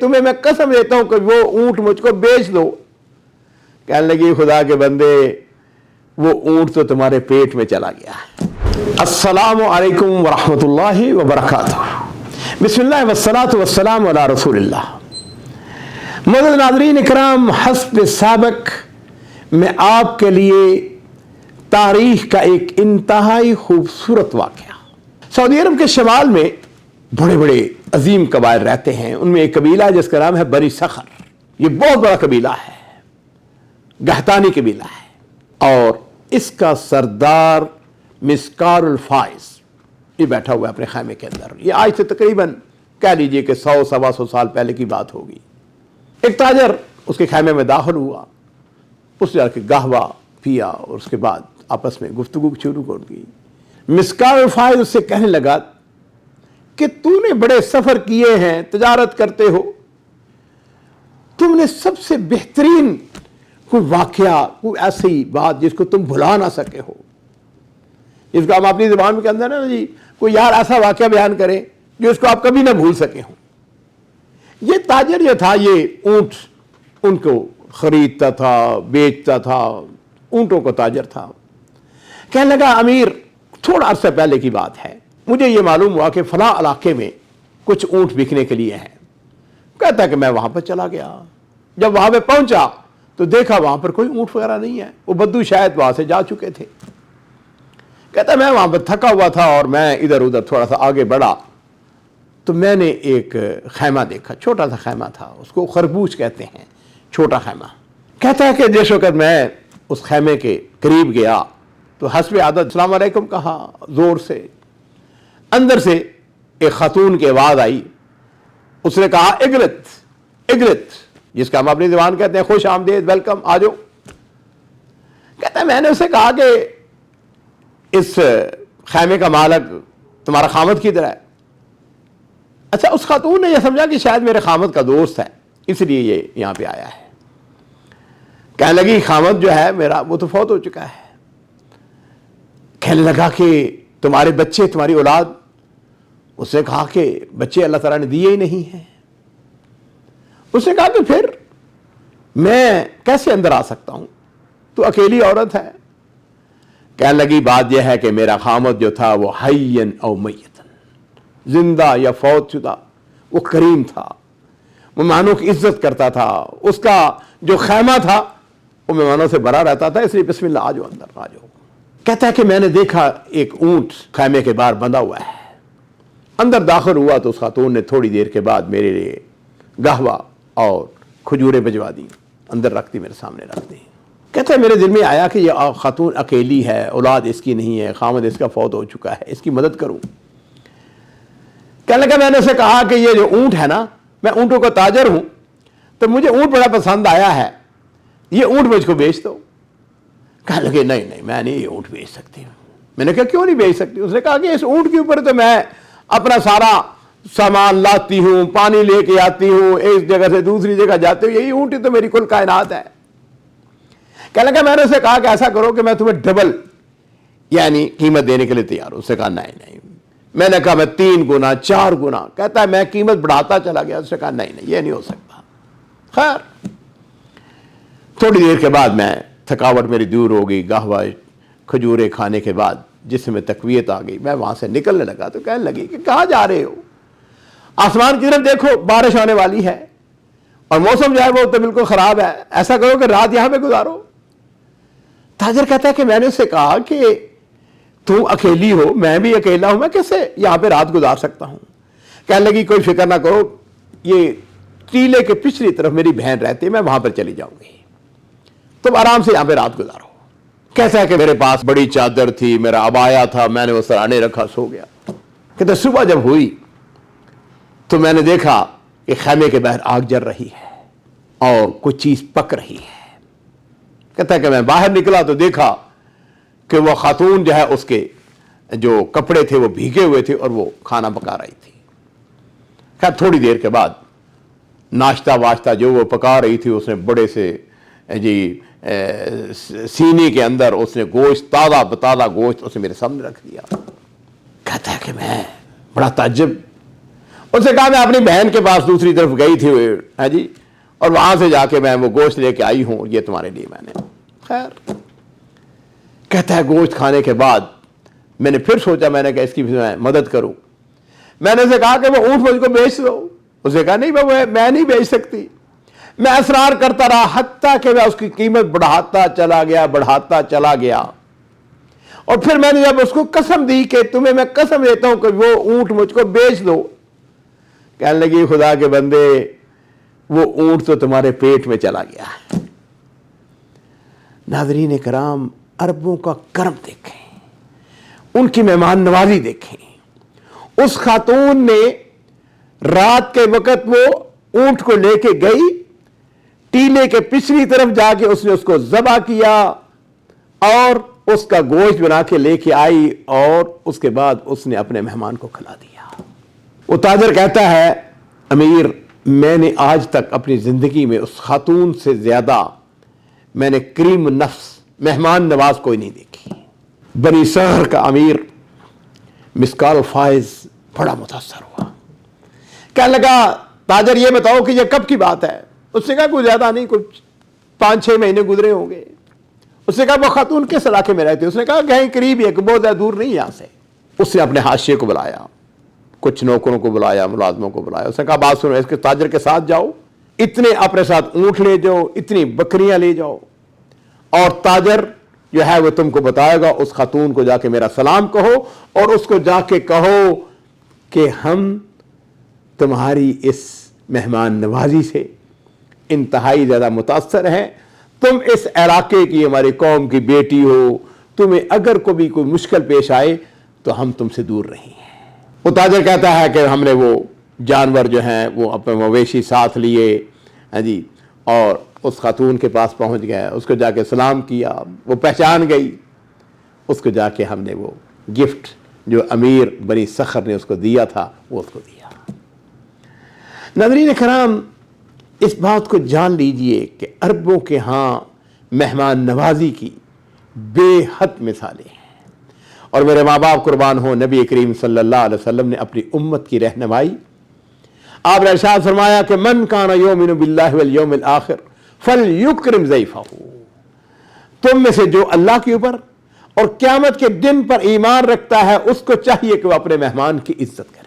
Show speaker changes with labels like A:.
A: तुम्हें मैं कसम देता हूं कि वो ऊंट मुझको बेच दो। कहने लगी खुदा के बंदे वो ऊंट तो तुम्हारे पेट में चला गया है। अस्सलामु अलैकुम वरहमतुल्लाहि वबरकातुहू। बिस्मिल्लाह वस्सलातु वस्सलामु अला रसूलिल्लाह। मुअज़्ज़िज़ नाज़रीन इकराम, हस्ब साबिक़ मैं आपके लिए तारीख का एक इंतहाई खूबसूरत वाक़या। सऊदी अरब के शमाल में बड़े बड़े अजीम कबाइल रहते हैं। उनमें एक कबीला जिसका नाम है बनी सखर। ये बहुत बड़ा कबीला है, गहतानी कबीला है, और इसका सरदार मिस्कारुल फाइज ये बैठा हुआ है अपने खैमे के अंदर। ये आज से तकरीबन कह लीजिए कि 100-125 साल पहले की बात होगी। एक ताजर उसके खैमे में दाखिल हुआ, उसने जाके कहवा पिया और उसके बाद आपस में गुफ्तगू शुरू कर दी। मिस्कारुल फाइज उससे कहने लगा कि तूने बड़े सफर किए हैं, तजारत करते हो, तुमने सबसे बेहतरीन कोई वाकया, कोई ऐसी बात जिसको तुम भुला ना सके हो, जिसको हम अपनी ज़ुबान के अंदर ना जी कोई यार ऐसा वाकया बयान करे जो उसको आप कभी ना भूल सके हो। ये ताजर जो था ये ऊंट उनको खरीदता था, बेचता था, ऊंटों को ताजर था। कहने लगा अमीर, थोड़ा अरसा पहले की बात है, मुझे ये मालूम हुआ कि फलां इलाके में कुछ ऊंट बिकने के लिए हैं। कहता है कि मैं वहां पर चला गया। जब वहां पे पहुंचा तो देखा वहां पर कोई ऊंट वगैरह नहीं है, वो बद्दू शायद वहां से जा चुके थे। कहता मैं वहां पर थका हुआ था और मैं इधर उधर थोड़ा सा आगे बढ़ा तो मैंने एक खैमा देखा, छोटा सा खैमा था, उसको खरबूज कहते हैं, छोटा खैमा। कहता है कि जिस वक़्त मैं उस खैमे के करीब गया तो हस्ब आदत अस्सलाम वालेकुम कहा जोर से। अंदर से एक खातून की आवाज आई, उसने कहा इगरत इगरत, जिसका हम अपनी ज़ुबान कहते हैं खुश आमदेद, वेलकम, आ जाओ। कहता है मैंने उसे कहा कि इस खैमे का मालिक तुम्हारा खामद किधर है? अच्छा, उस खातून ने यह समझा कि शायद मेरे खामद का दोस्त है, इसलिए ये यहां पे आया है। कहने लगी खामद जो है मेरा वो तो फौत हो चुका है। कहने लगा कि तुम्हारे बच्चे, तुम्हारी औलाद? उसने कहा कि बच्चे अल्लाह ताला ने दिए ही नहीं हैं। उसने कहा कि फिर मैं कैसे अंदर आ सकता हूं, तो अकेली औरत है। कहने लगी बात यह है कि मेरा खामद जो था वो हय्यन औ मय्यतन, जिंदा या फौत शुदा, वो करीम था, वो मेहमानों की इज्जत करता था, उसका जो खैमा था वो मेहमानों से भरा रहता था, इसलिए बिस्मिल्लाह आ जाओ अंदर आ जाओ। कहता है कि मैंने देखा एक ऊंट खैमे के बाहर बंधा हुआ है। अंदर दाखिल हुआ तो उस खातून ने थोड़ी देर के बाद मेरे लिए कहवा और खजूरें भिजवा दी, अंदर रख दी, मेरे सामने रख दी। कहता है मेरे दिल में आया कि यह खातून अकेली है, औलाद इसकी नहीं है, खामद इसका फौत हो चुका है, इसकी मदद करूं। कहने लगा मैंने उसे कहा कि ये जो ऊंट है ना, मैं ऊंटों का ताजर हूं, तो मुझे ऊंट बड़ा पसंद आया है, ये ऊंट मुझको बेच दो। कहने लगे नहीं नहीं, मैं नहीं ये ऊंट बेच सकती हूँ। मैंने कहा क्यों नहीं बेच सकती? उसने कहा कि इस ऊंट के ऊपर तो मैं अपना सारा सामान लाती हूँ, पानी लेके आती हूँ, एक जगह से दूसरी जगह जाती हूँ, यही ऊंट ही तो मेरी कुल कायनात है। कहने लगा मैंने उसे कहा कि ऐसा करो कि मैं तुम्हें डबल यानी कीमत देने के लिए तैयार हूं। उसने कहा नहीं नहीं। मैंने कहा मैं 3 गुना 4 गुना। कहता है मैं कीमत बढ़ाता चला गया। उसने कहा नहीं नहीं ये नहीं हो सकता। खैर थोड़ी देर के बाद मैं थकावट मेरी दूर हो गई, कहवा खजूरें खाने के बाद जिसमें तकवीयत आ गई, मैं वहां से निकलने लगा तो कहने लगी कि कहाँ जा रहे हो? आसमान की तरफ देखो, बारिश आने वाली है और मौसम जो है वो तो बिल्कुल खराब है, ऐसा करो कि रात यहां पे गुजारो। ताजर कहता है कि मैंने उससे कहा कि तुम अकेली हो, मैं भी अकेला हूं, मैं कैसे यहां पे रात गुजार सकता हूं? कहने लगी कोई फिक्र ना करो, ये टीले के पिछली तरफ मेरी बहन रहती है, मैं वहां पर चली जाऊंगी, तुम आराम से यहां पे रात गुजारो। कहता है कि मेरे पास बड़ी चादर थी, मेरा अबाया था, मैंने वो सराहने रखा, सो गया। कहते सुबह जब हुई तो मैंने देखा कि खैमे के बाहर आग जल रही है और कुछ चीज पक रही है। कहता है कि मैं बाहर निकला तो देखा कि वो खातून जो है उसके जो कपड़े थे वो भीगे हुए थे और वो खाना पका रही थी। खैर थोड़ी देर के बाद नाश्ता वाश्ता जो वो पका रही थी, उसने बड़े से जी सीने के अंदर उसने गोश्त, ताज़ा बताज़ा गोश्त उसने मेरे सामने रख दिया। कहता है कि मैं बड़ा ताज्जुब, उसने कहा मैं अपनी बहन के पास दूसरी तरफ गई थी है जी, और वहां से जाके मैं वो गोश्त लेके आई हूं, ये तुम्हारे लिए मैंने। खैर, कहता है गोश्त खाने के बाद मैंने फिर सोचा, मैंने कहा इसकी मैं मदद करूं। मैंने उसे कहा कि वो ऊंट मुझको बेच दो। उसे कहा नहीं मैं नहीं बेच सकती। मैं असरार करता रहा, हत्ता कि मैं उसकी कीमत बढ़ाता चला गया। और फिर मैंने जब उसको कसम दी कि तुम्हें मैं कसम देता हूं कि वो ऊंट मुझको बेच दो, कहने लगी खुदा के बंदे, वो ऊंट तो तुम्हारे पेट में चला गया। नाज़रीन कराम, अरबों का करम देखें, उनकी मेहमान नवाजी देखें। उस खातून ने रात के वक्त वो ऊंट को लेके गई, टीले के पिछली तरफ जाके उसने उसको ज़बह किया और उसका गोश्त बना के लेके आई, और उसके बाद उसने अपने मेहमान को खिला दिया। वो ताजर कहता है, अमीर, मैंने आज तक अपनी जिंदगी में उस खातून से ज्यादा मैंने करीम नफ्स मेहमान नवाज कोई नहीं देखी। बनी शहर का अमीर मिस्काल फायज बड़ा मुतासर हुआ। कहने लगा, ताजर ये बताओ कि ये कब की बात है? उसने कहा कुछ ज्यादा नहीं, कुछ 5-6 महीने गुजरे होंगे। उसने कहा वो खातून किस इलाके में रहती? उसने कहा कहीं करीब है, बहुत ज्यादा दूर नहीं यहां से। उसने अपने हाशिए को बुलाया, कुछ नौकरों को बुलाया, मुलाजमों को बुलाया। उसने कहा बात सुनो, इसके ताजर के साथ जाओ, इतने अपने साथ ऊंट ले जाओ, इतनी बकरियां ले जाओ, और ताजर जो है वो तुमको बताएगा। उस खातून को जाके मेरा सलाम कहो, और उसको जाके कहो कि हम तुम्हारी इस मेहमान नवाजी से इंतहाई ज्यादा मुतासर हैं। तुम इस इलाके की, हमारी कौम की बेटी हो, तुम्हें अगर कोई मुश्किल पेश आए तो हम तुमसे दूर नहीं हैं। वो ताजर कहता है कि हमने वो जानवर जो हैं वो अपने मवेशी साथ लिए हैं जी, और उस खातून के पास पहुंच गए, उसको जाके सलाम किया, वो पहचान गई। उसको जाके हमने वो गिफ्ट जो अमीर बनी सखर ने उसको दिया था वो उसको दिया। नाज़रीन कराम, इस बात को जान लीजिए कि अरबों के यहाँ मेहमान नवाजी की बेहद मिसालें हैं। और मेरे माँ बाप कुर्बान हो, नबी करीम सल्लल्लाहु अलैहि वसल्लम ने अपनी उम्मत की रहनुमाई, आपने इरशाद फरमाया कि मन काना युमिनु बिल्लाहि वल यौमिल आखिर फलयुक्रिम ज़ैफ़हू। तुम में से जो अल्लाह के ऊपर और क़यामत के दिन पर ईमान रखता है, उसको चाहिए कि वह अपने मेहमान की इज्जत करे।